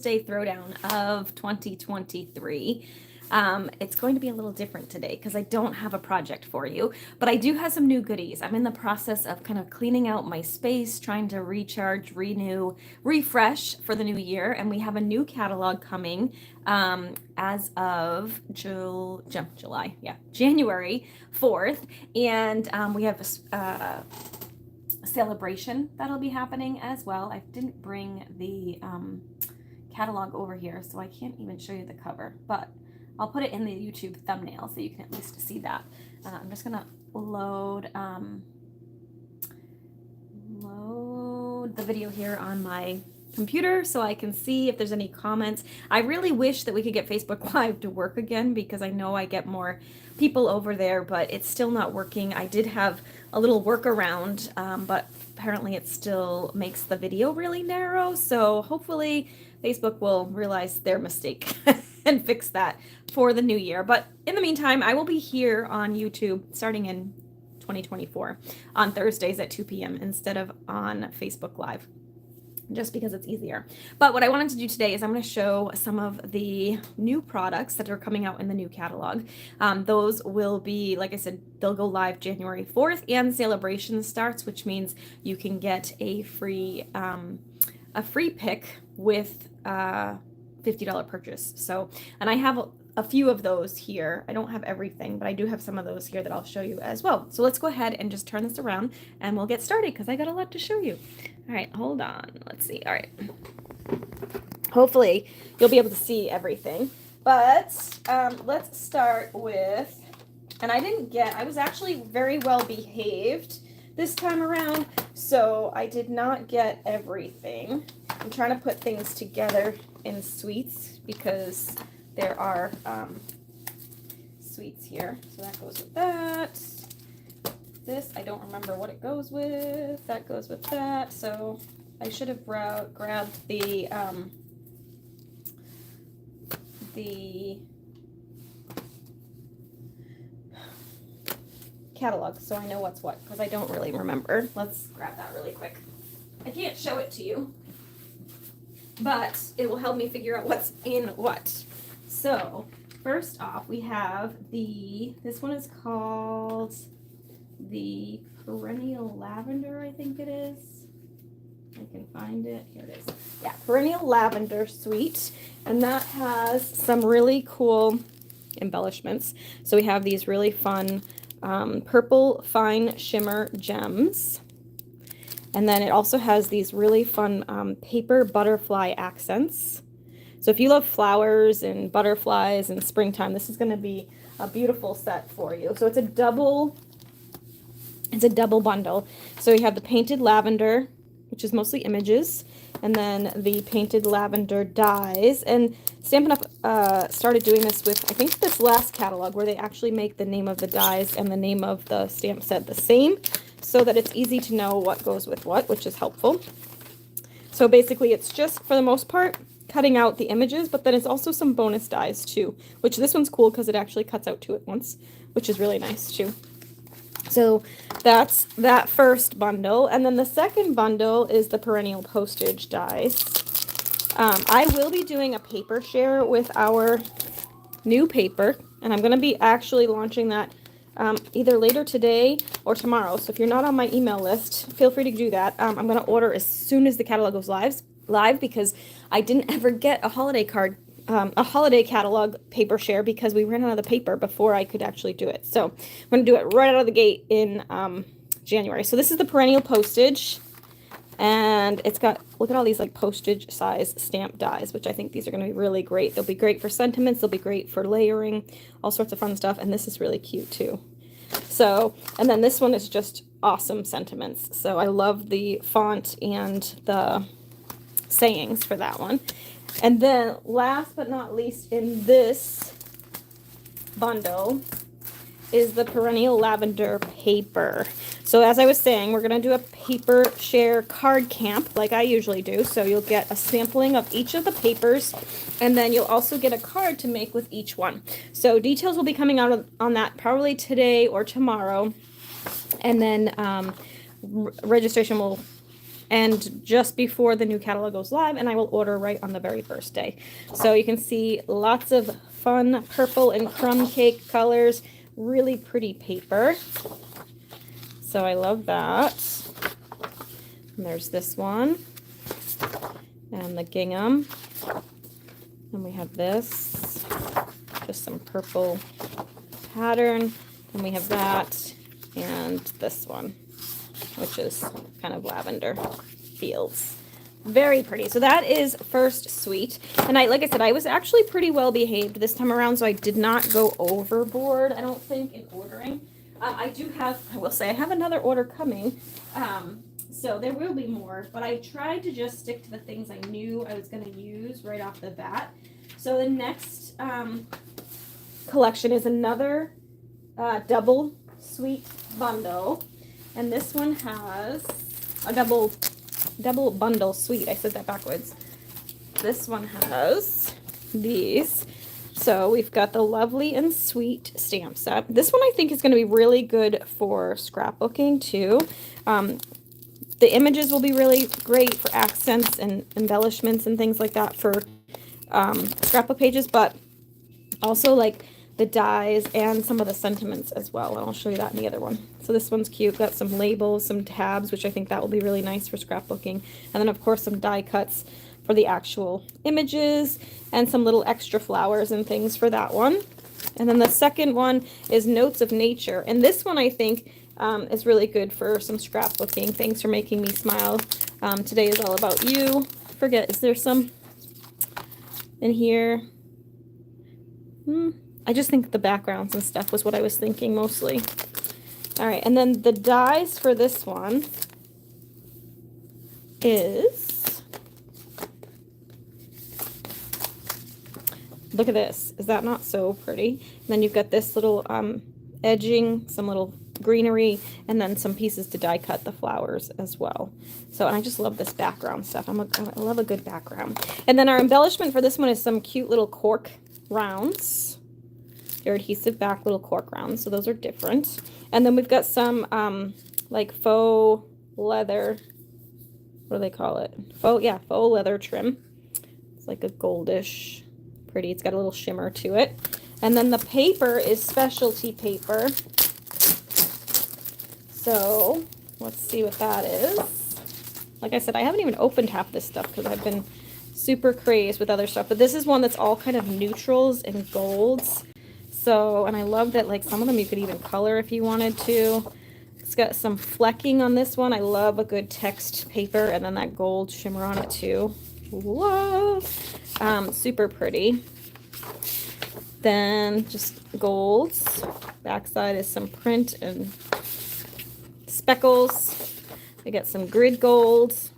Day Throwdown of 2023. It's going to be a little different today because I don't have a project for you, but I do have some new goodies. I'm in the process of kind of cleaning out my space, trying to recharge, renew, refresh for the new year, and we have a new catalog coming as of July, January 4th, and we have a celebration that'll be happening as well. I didn't bring the catalog over here, so I can't even show you the cover, but I'll put it in the YouTube thumbnail so you can at least see that. I'm just gonna load the video here on my computer so I can see if there's any comments. I really wish that we could get Facebook Live to work again because I know I get more people over there, but it's still not working. I did have a little workaround, but apparently it still makes the video really narrow, so hopefully Facebook will realize their mistake and fix that for the new year. But in the meantime, I will be here on YouTube starting in 2024 on Thursdays at 2 p.m. instead of on Facebook Live, just because it's easier. But what I wanted to do today is I'm going to show some of the new products that are coming out in the new catalog. Those will be, like I said, they'll go live January 4th, and celebration starts, which means you can get a free pick with $50 purchase. So, and I have a few of those here. I don't have everything, but I do have some of those here that I'll show you as well. So let's go ahead and just turn this around and we'll get started because I got a lot to show you. All right, hold on. Let's see. All right. Hopefully you'll be able to see everything, but let's start with, and I was actually very well behaved this time around, so I did not get everything. I'm trying to put things together in suites because there are suites here. So that goes with that. This, I don't remember what it goes with. That goes with that. So I should have grabbed the catalog so I know what's what, because I don't really remember. Let's grab that really quick. I can't show it to you, but it will help me figure out what's in what. So first off, we have this one is called the Perennial Lavender, I think it is. I can find it. Here it is. Yeah, Perennial Lavender Suite. And that has some really cool embellishments. So we have these really fun purple fine shimmer gems. And then it also has these really fun paper butterfly accents. So if you love flowers and butterflies and springtime, this is going to be a beautiful set for you. So it's a double bundle. So we have the painted lavender, which is mostly images, and then the painted lavender dies. And Stampin' Up! Started doing this with, I think, this last catalog, where they actually make the name of the dies and the name of the stamp set the same, so that it's easy to know what goes with what, which is helpful. So basically it's just, for the most part, cutting out the images, but then it's also some bonus dies too, which this one's cool because it actually cuts out two at once, which is really nice too. So that's that first bundle. And then the second bundle is the Perennial Postage dies. I will be doing a paper share with our new paper, and I'm going to be actually launching that either later today or tomorrow. So if you're not on my email list, feel free to do that. I'm going to order as soon as the catalog goes live because I didn't ever get a holiday catalog paper share because we ran out of the paper before I could actually do it. So I'm going to do it right out of the gate in January. So this is the Perennial Postage, and it's got, look at all these like postage size stamp dies, which I think these are going to be really great. They'll be great for sentiments. They'll be great for layering, all sorts of fun stuff. And this is really cute too. So, and then this one is just awesome sentiments. So I love the font and the sayings for that one. And then last but not least in this bundle is the Perennial Lavender paper. So as I was saying, we're going to do a paper share card camp like I usually do. So you'll get a sampling of each of the papers, and then you'll also get a card to make with each one. So details will be coming out on that probably today or tomorrow. And then registration will and just before the new catalog goes live, and I will order right on the very first day. So you can see lots of fun purple and crumb cake colors, really pretty paper. So I love that. And there's this one and the gingham. And we have this, just some purple pattern. And we have that and this one, which is kind of lavender fields. Very pretty. So that is first suite. And like I said, I was actually pretty well behaved this time around, so I did not go overboard, I don't think, in ordering. I will say I have another order coming. So there will be more, but I tried to just stick to the things I knew I was going to use right off the bat. So the next collection is another double suite bundle, and this one has a double bundle suite. I said that backwards. This one has these. So we've got the Lovely and Sweet stamp set. This one I think is going to be really good for scrapbooking too. The images will be really great for accents and embellishments and things like that for scrapbook pages, but also like the dies and some of the sentiments as well. And I'll show you that in the other one. So this one's cute. Got some labels, some tabs, which I think that will be really nice for scrapbooking. And then of course some die cuts for the actual images and some little extra flowers and things for that one. And then the second one is Notes of Nature. And this one I think is really good for some scrapbooking. Thanks for making me smile. Today is all about you. Forget, is there some in here? I just think the backgrounds and stuff was what I was thinking mostly. All right, and then the dies for this one is, look at this. Is that not so pretty? And then you've got this little edging, some little greenery, and then some pieces to die cut the flowers as well. So, and I just love this background stuff. I love a good background. And then our embellishment for this one is some cute little cork rounds. They're adhesive back little cork rounds, so those are different. And then we've got some like faux leather, what do they call it? Faux leather trim. It's like a goldish, pretty. It's got a little shimmer to it. And then the paper is specialty paper. So let's see what that is. Like I said, I haven't even opened half this stuff because I've been super crazed with other stuff. But this is one that's all kind of neutrals and golds. So, and I love that, like, some of them you could even color if you wanted to. It's got some flecking on this one. I love a good text paper, and then that gold shimmer on it too. Love. Super pretty. Then just golds. Backside is some print and speckles. We got some grid golds.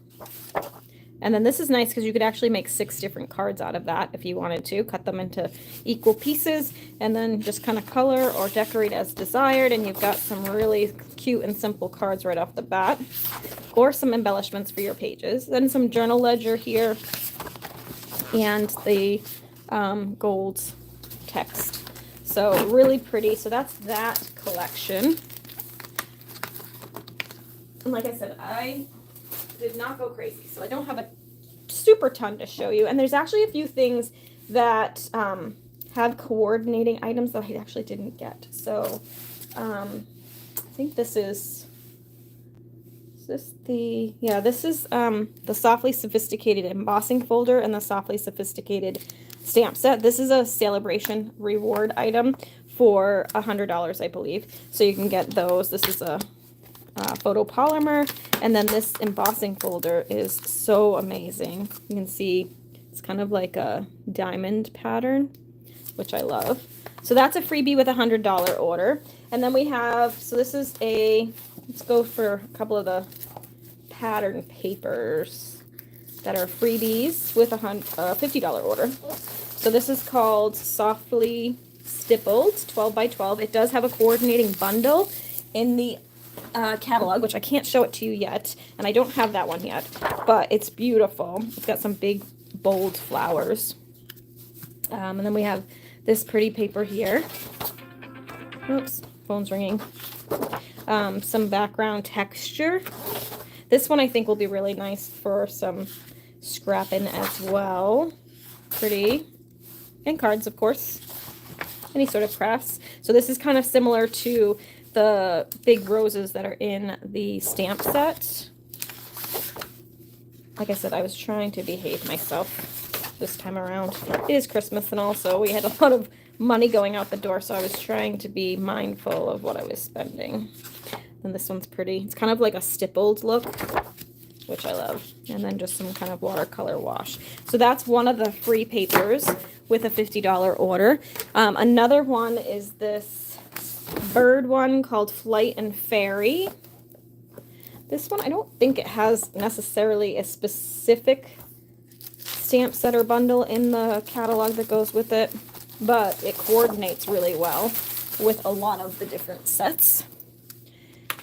And then this is nice because you could actually make 6 different cards out of that if you wanted to. Cut them into equal pieces and then just kind of color or decorate as desired. And you've got some really cute and simple cards right off the bat. Or some embellishments for your pages. Then some journal ledger here. And the gold text. So really pretty. So that's that collection. And like I said, I did not go crazy, so I don't have a super ton to show you. And there's actually a few things that have coordinating items that I actually didn't get. So I think this is the Softly Sophisticated embossing folder and the Softly Sophisticated stamp set. This is a celebration reward item for $100, I believe. So you can get those. This is a photopolymer, and then this embossing folder is so amazing. You can see it's kind of like a diamond pattern, which I love. So that's a freebie with a $100 order. And then we have, so this is let's go for a couple of the pattern papers that are freebies with a $50 order. So this is called Softly Stippled 12 by 12. It does have a coordinating bundle in the catalog, which I can't show it to you yet, and I don't have that one yet, but it's beautiful. It's got some big bold flowers, and then we have this pretty paper here. Oops, phone's ringing. Some background texture. This one I think will be really nice for some scrapping as well. Pretty. And cards, of course. Any sort of crafts. So this is kind of similar to the big roses that are in the stamp set. Like I said, I was trying to behave myself this time around. It is Christmas, and also we had a lot of money going out the door, so I was trying to be mindful of what I was spending. And this one's pretty. It's kind of like a stippled look, which I love. And then just some kind of watercolor wash. So that's one of the free papers with a $50 order. Another one is this bird one called Flight and Fairy. This one, I don't think it has necessarily a specific stamp set or bundle in the catalog that goes with it, but it coordinates really well with a lot of the different sets.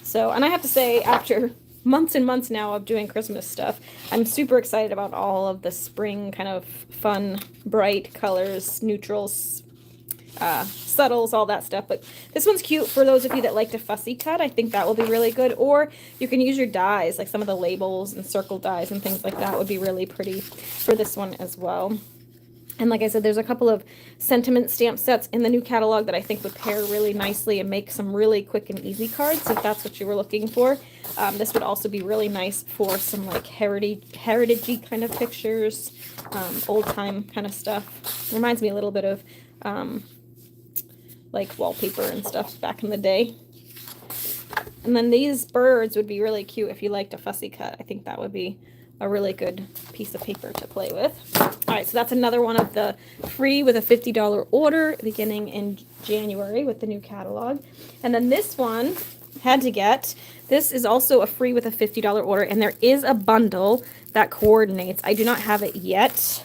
So, and I have to say, after months and months now of doing Christmas stuff, I'm super excited about all of the spring kind of fun, bright colors, neutrals, subtles, all that stuff. But this one's cute for those of you that like to fussy cut. I think that will be really good. Or you can use your dies, like some of the labels and circle dies and things like that would be really pretty for this one as well. And like I said, there's a couple of sentiment stamp sets in the new catalog that I think would pair really nicely and make some really quick and easy cards if that's what you were looking for. This would also be really nice for some like heritagey kind of pictures, old time kind of stuff. Reminds me a little bit of like wallpaper and stuff back in the day. And then these birds would be really cute if you liked a fussy cut. I think that would be a really good piece of paper to play with. All right, so that's another one of the free with a $50 order beginning in January with the new catalog. And then this one, had to get, this is also a free with a $50 order, and there is a bundle that coordinates. I do not have it yet,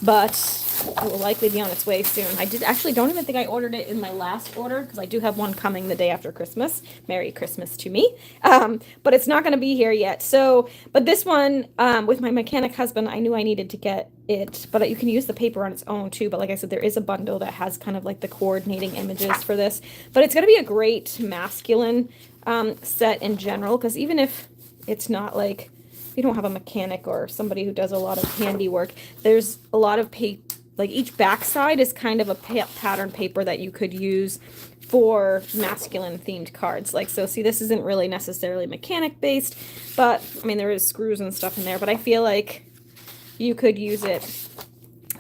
but it will likely be on its way soon. I don't even think I ordered it in my last order, because I do have one coming the day after Christmas. Merry Christmas to me. But it's not going to be here yet. So, but this one, with my mechanic husband, I knew I needed to get it, but you can use the paper on its own too. But like I said, there is a bundle that has kind of like the coordinating images for this. But it's going to be a great masculine set in general, because even if it's not like, you don't have a mechanic or somebody who does a lot of handiwork, there's a lot of paper. Like each backside is kind of a pattern paper that you could use for masculine themed cards. Like, so see, this isn't really necessarily mechanic based, but I mean, there is screws and stuff in there, but I feel like you could use it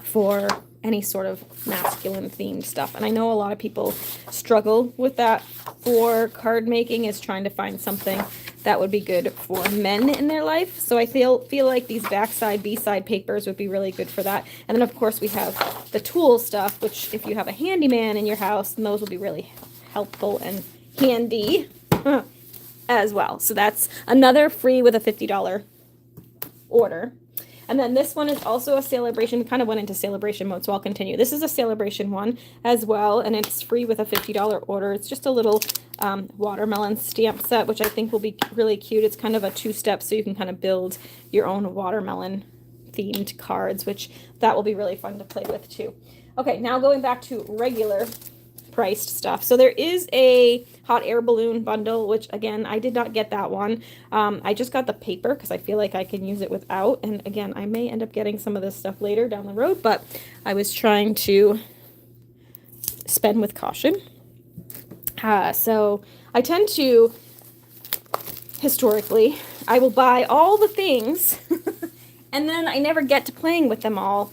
for any sort of masculine themed stuff. And I know a lot of people struggle with that for card making, is trying to find something that would be good for men in their life. So I feel like these backside, B-side papers would be really good for that. And then of course we have the tool stuff, which if you have a handyman in your house, then those will be really helpful and handy as well. So that's another free with a $50 order. And then this one is also a celebration. We kind of went into celebration mode, so I'll continue. This is a celebration one as well, and it's free with a $50 order. It's just a little watermelon stamp set, which I think will be really cute. It's kind of a two-step, so you can kind of build your own watermelon themed cards, which that will be really fun to play with too. Okay, now going back to regular priced stuff. So there is a hot air balloon bundle, which again, I did not get that one. I just got the paper because I feel like I can use it without. And again, I may end up getting some of this stuff later down the road, but I was trying to spend with caution. So I tend to, historically, I will buy all the things and then I never get to playing with them all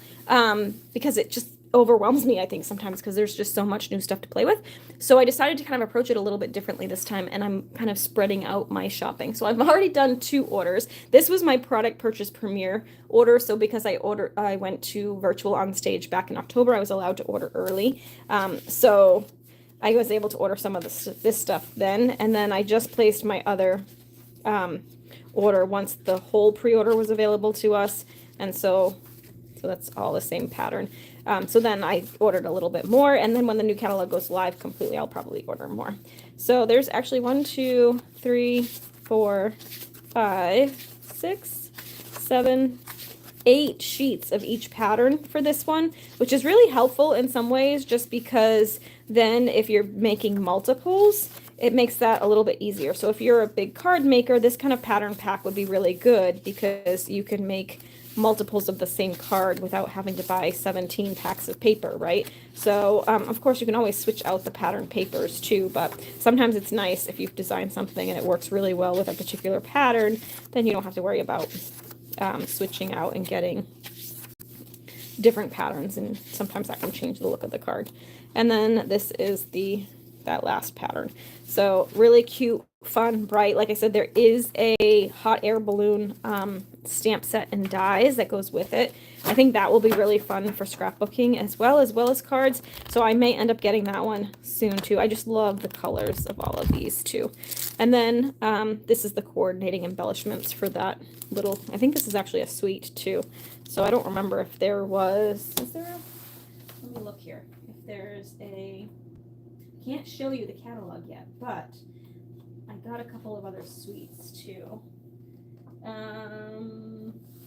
because it just overwhelms me, I think, sometimes, because there's just so much new stuff to play with. So I decided to kind of approach it a little bit differently this time, and I'm kind of spreading out my shopping. So I've already done 2 orders. This was my product purchase premiere order, so because I went to Virtual on Stage back in October, I was allowed to order early. So I was able to order some of this stuff then, and then I just placed my other order once the whole pre-order was available to us, and so that's all the same pattern. So then I ordered a little bit more, and then when the new catalog goes live completely, I'll probably order more. So there's actually 1, 2, 3, 4, 5, 6, 7, 8 sheets of each pattern for this one, which is really helpful in some ways, just because then if you're making multiples, it makes that a little bit easier. So if you're a big card maker, this kind of pattern pack would be really good because you can make multiples of the same card without having to buy 17 packs of paper, right? So of course you can always switch out the pattern papers too, but sometimes it's nice if you've designed something and it works really well with a particular pattern, then you don't have to worry about switching out and getting different patterns, and sometimes that can change the look of the card. And then this is that last pattern. So really cute, fun, bright. Like I said, there is a hot air balloon stamp set and dies that goes with it. I think that will be really fun for scrapbooking as well as cards. So I may end up getting that one soon too. I just love the colors of all of these too. And then this is the coordinating embellishments for that little, I think this is actually a suite too. So I don't remember if there was, is there a, let me look here. If there's a, can't show you the catalog yet, but I got a couple of other suites too.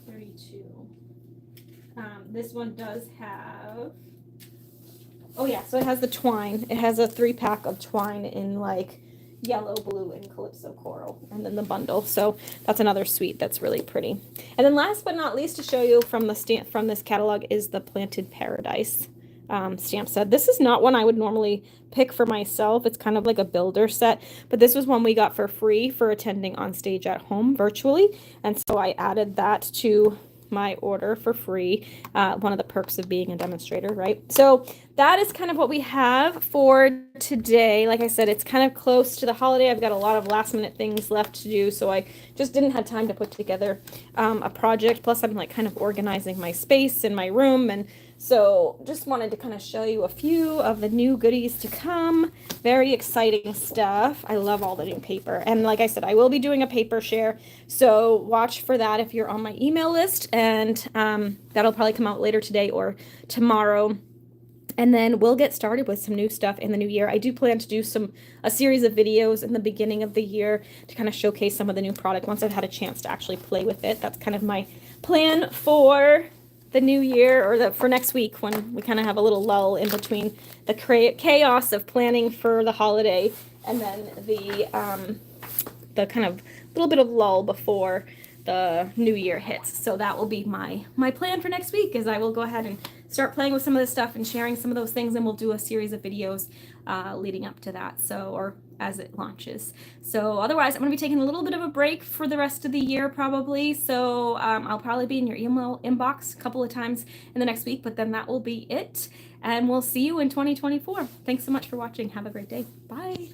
32. This one does have, oh yeah, so it has the twine. It has a 3-pack of twine in like yellow, blue, and Calypso Coral, and then the bundle. So that's another suite that's really pretty. And then last but not least to show you from this catalog is the Planted Paradise stamp set. This is not one I would normally pick for myself. It's kind of like a builder set, but this was one we got for free for attending On Stage at Home virtually, and so I added that to my order for free. One of the perks of being a demonstrator, right? So that is kind of what we have for today. Like I said, it's kind of close to the holiday. I've got a lot of last minute things left to do, so I just didn't have time to put together a project. Plus I'm like kind of organizing my space in my room, and so just wanted to kind of show you a few of the new goodies to come. Very exciting stuff. I love all the new paper. And like I said, I will be doing a paper share. So watch for that if you're on my email list. And that'll probably come out later today or tomorrow. And then we'll get started with some new stuff in the new year. I do plan to do a series of videos in the beginning of the year to kind of showcase some of the new product once I've had a chance to actually play with it. That's kind of my plan for the new year, or for next week, when we kind of have a little lull in between the chaos of planning for the holiday and then the kind of little bit of lull before the new year hits. So that will be my plan for next week, is I will go ahead and start playing with some of this stuff and sharing some of those things, and we'll do a series of videos leading up to that, so, or as it launches. So otherwise, I'm going to be taking a little bit of a break for the rest of the year probably, so I'll probably be in your email inbox a couple of times in the next week, but then that will be it, and we'll see you in 2024. Thanks so much for watching. Have a great day. Bye.